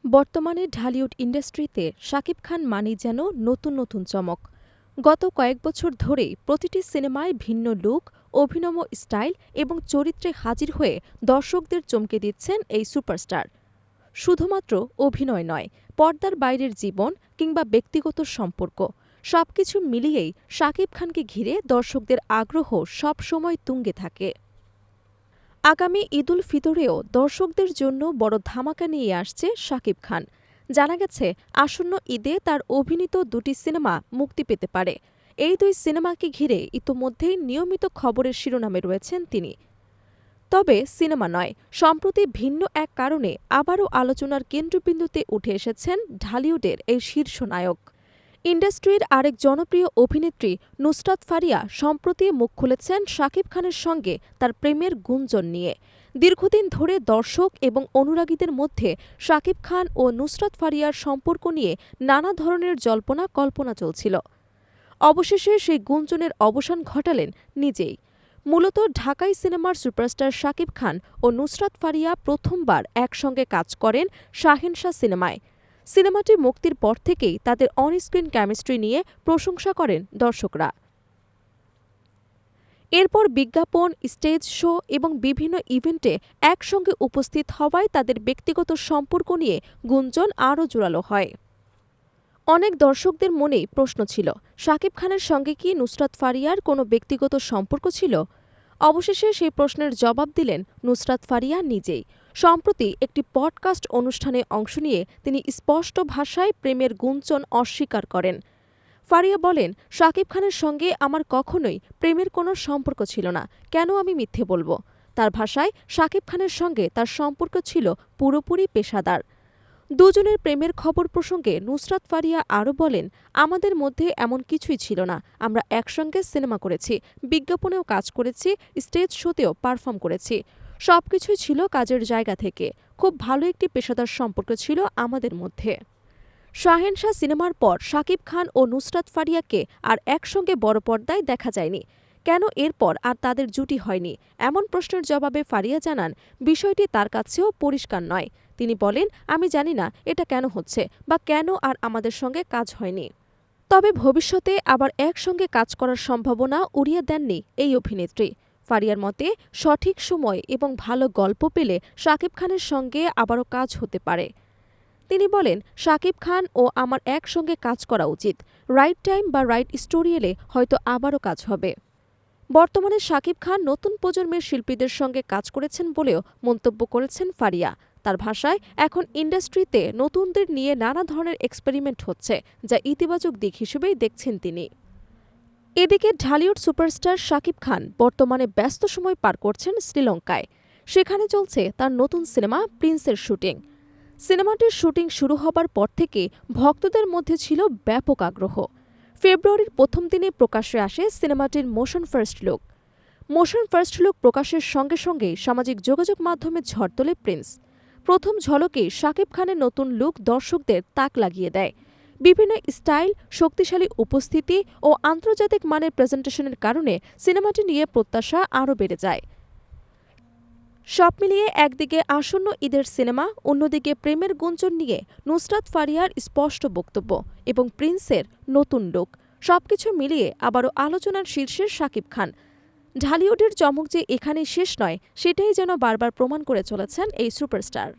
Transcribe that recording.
বর্তমানে ঢালিউড ইন্ডাস্ট্রিতে শাকিব খান মানেই যেন নতুন নতুন চমক। গত কয়েক বছর ধরেই প্রতিটি সিনেমায় ভিন্ন লুক, অভিনব স্টাইল এবং চরিত্রে হাজির হয়ে দর্শকদের চমকে দিচ্ছেন এই সুপারস্টার। শুধুমাত্র অভিনয় নয়, পর্দার বাইরের জীবন কিংবা ব্যক্তিগত সম্পর্ক সবকিছু মিলিয়েই শাকিব খানকে ঘিরে দর্শকদের আগ্রহ সবসময় তুঙ্গে থাকে। আগামী ঈদুল ফিতরেও দর্শকদের জন্য বড় ধামাকা নিয়ে আসছে শাকিব খান। জানা গেছে আসন্ন ঈদে তার অভিনীত দুটি সিনেমা মুক্তি পেতে পারে। এই দুই সিনেমাকে ঘিরে ইতোমধ্যেই নিয়মিত খবরের শিরোনামে রয়েছেন তিনি। তবে সিনেমা নয়, সম্প্রতি ভিন্ন এক কারণে আবারও আলোচনার কেন্দ্রবিন্দুতে উঠে এসেছেন ঢালিউডের এই শীর্ষ নায়ক। ইন্ডাস্ট্রির আরেক জনপ্রিয় অভিনেত্রী নুসরাত ফারিয়া সম্প্রতি মুখ খুলেছেন শাকিব খানের সঙ্গে তার প্রেমের গুঞ্জন নিয়ে। দীর্ঘদিন ধরে দর্শক এবং অনুরাগীদের মধ্যে শাকিব খান ও নুসরাত ফারিয়ার সম্পর্ক নিয়ে নানা ধরনের জল্পনা কল্পনা চলছিল। অবশেষে সেই গুঞ্জনের অবসান ঘটালেন নিজেই। মূলত ঢাকাই সিনেমার সুপারস্টার শাকিব খান ও নুসরাত ফারিয়া প্রথমবার একসঙ্গে কাজ করেন শাহেনশা সিনেমায়। সিনেমাটি মুক্তির পর থেকেই তাদের অনস্ক্রিন কেমিস্ট্রি নিয়ে প্রশংসা করেন দর্শকরা। এরপর বিজ্ঞাপন, স্টেজ শো এবং বিভিন্ন ইভেন্টে একসঙ্গে উপস্থিত হওয়ায় তাদের ব্যক্তিগত সম্পর্ক নিয়ে গুঞ্জন আরও জোরালো হয়। অনেক দর্শকদের মনেই প্রশ্ন ছিল, শাকিব খানের সঙ্গে কি নুসরাত ফারিয়ার কোনো ব্যক্তিগত সম্পর্ক ছিল? অবশেষে সেই প্রশ্নের জবাব দিলেন নুসরাত ফারিয়া নিজেই। সম্প্রতি একটি পডকাস্ট অনুষ্ঠানে অংশ নিয়ে তিনি স্পষ্ট ভাষায় প্রেমের গুঞ্জন অস্বীকার করেন। ফারিয়া বলেন, শাকিব খানের সঙ্গে আমার কখনোই প্রেমের কোনো সম্পর্ক ছিল না, কেন আমি মিথ্যে বলবো? তার ভাষায় শাকিব খানের সঙ্গে তার সম্পর্ক ছিল পুরোপুরি পেশাদার। দুজনের প্রেমের খবর প্রসঙ্গে নুসরাত ফারিয়া আরও বলেন, আমাদের মধ্যে এমন কিছুই ছিল না। আমরা একসঙ্গে সিনেমা করেছি, বিজ্ঞাপনেও কাজ করেছি, স্টেজ শোতেও পারফর্ম করেছি। সবকিছুই ছিল কাজের জায়গা থেকে। খুব ভালো একটি পেশাদার সম্পর্ক ছিল আমাদের মধ্যে। শাহেনশা সিনেমার পর শাকিব খান ও নুসরাত ফারিয়াকে আর একসঙ্গে বড় পর্দায় দেখা যায়নি। কেন এরপর আর তাদের জুটি হয়নি, এমন প্রশ্নের জবাবে ফারিয়া জানান, বিষয়টি তার কাছেও পরিষ্কার নয়। তিনি বলেন, আমি জানি না এটা কেন হচ্ছে বা কেন আর আমাদের সঙ্গে কাজ হয়নি। তবে ভবিষ্যতে আবার একসঙ্গে কাজ করার সম্ভাবনা উড়িয়ে দেননি এই অভিনেত্রী। ফারিয়ার মতে, সঠিক সময় এবং ভালো গল্প পেলে শাকিব খানের সঙ্গে আবারও কাজ হতে পারে। তিনি বলেন, শাকিব খান ও আমার একসঙ্গে কাজ করা উচিত। রাইট টাইম বা রাইট স্টোরি এলে হয়তো আবারও কাজ হবে। বর্তমানে শাকিব খান নতুন প্রজন্মের শিল্পীদের সঙ্গে কাজ করেছেন বলেও মন্তব্য করেছেন ফারিয়া। তার ভাষায়, এখন ইন্ডাস্ট্রিতে নতুনদের নিয়ে নানা ধরনের এক্সপেরিমেন্ট হচ্ছে, যা ইতিবাচক দিক হিসেবেই দেখছেন তিনি। এদিকে ঢালিউড সুপারস্টার শাকিব খান বর্তমানে ব্যস্ত সময় পার করছেন শ্রীলঙ্কায়। সেখানে চলছে তার নতুন সিনেমা প্রিন্সের শুটিং। সিনেমাটির শুটিং শুরু হবার পর থেকে ভক্তদের মধ্যে ছিল ব্যাপক আগ্রহ। ফেব্রুয়ারির প্রথম দিনে প্রকাশ্যে আসে সিনেমাটির motion first look. Motion first look প্রকাশের সঙ্গে সঙ্গেই সামাজিক যোগাযোগ মাধ্যমে ঝড় তোলে প্রিন্স। প্রথম ঝলকেই শাকিব খানের নতুন লুক দর্শকদের তাক লাগিয়ে দেয়। বিভিন্ন স্টাইল, শক্তিশালী উপস্থিতি ও আন্তর্জাতিক মানের প্রেজেন্টেশনের কারণে সিনেমাটি নিয়ে প্রত্যাশা আরও বেড়ে যায়। সব মিলিয়ে একদিকে আসন্ন ঈদের সিনেমা, অন্যদিকে প্রেমের গুঞ্জন নিয়ে নুসরাত ফারিয়ার স্পষ্ট বক্তব্য এবং প্রিন্সের নতুন লুক, সবকিছু মিলিয়ে আবারও আলোচনার শীর্ষে শাকিব খান। ঢালিউডের চমক যে এখানেই শেষ নয়, সেটাই যেন বারবার প্রমাণ করে চলেছেন এই সুপারস্টার।